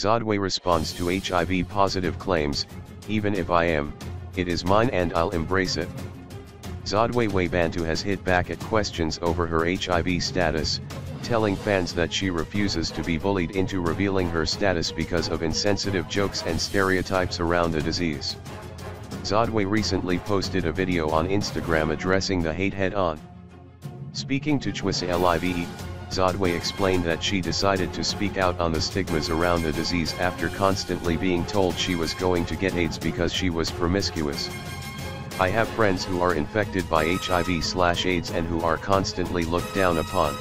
Zodwa responds to HIV positive claims, even if I am, it is mine and I'll embrace it. Zodwa Wabantu has hit back at questions over her HIV status, telling fans that she refuses to be bullied into revealing her status because of insensitive jokes and stereotypes around the disease. Zodwa recently posted a video on Instagram addressing the hate head-on. Speaking to SUPRISE, Zodwa explained that she decided to speak out on the stigmas around the disease after constantly being told she was going to get AIDS because she was promiscuous. I have friends who are infected by HIV/AIDS and who are constantly looked down upon.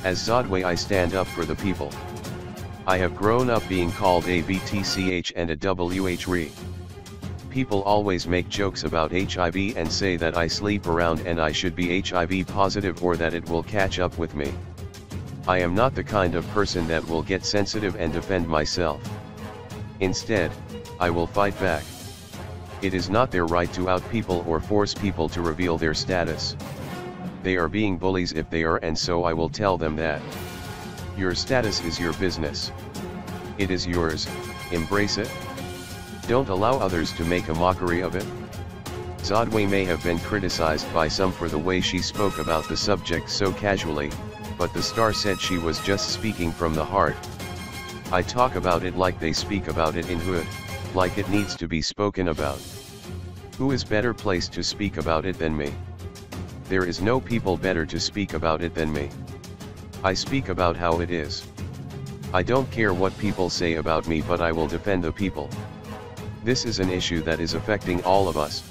As Zodwa, I stand up for the people. I have grown up being called a BTCH and a WHRE. People always make jokes about HIV and say that I sleep around and I should be HIV positive or that it will catch up with me. I am not the kind of person that will get sensitive and defend myself. Instead, I will fight back. It is not their right to out people or force people to reveal their status. They are being bullies if they are, and so I will tell them that. Your status is your business. It is yours, embrace it. Don't allow others to make a mockery of it. Zodwa may have been criticized by some for the way she spoke about the subject so casually, but the star said she was just speaking from the heart. I talk about it like they speak about it in hood, like it needs to be spoken about. Who is better placed to speak about it than me? There is no people better to speak about it than me. I speak about how it is. I don't care what people say about me, but I will defend the people. This is an issue that is affecting all of us.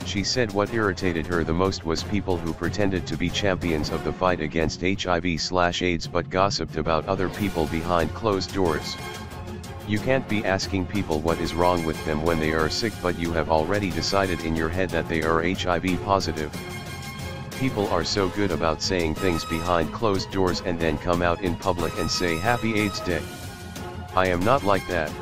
She said what irritated her the most was people who pretended to be champions of the fight against HIV/AIDS but gossiped about other people behind closed doors. You can't be asking people what is wrong with them when they are sick, but you have already decided in your head that they are HIV positive. People are so good about saying things behind closed doors and then come out in public and say Happy AIDS Day. I am not like that.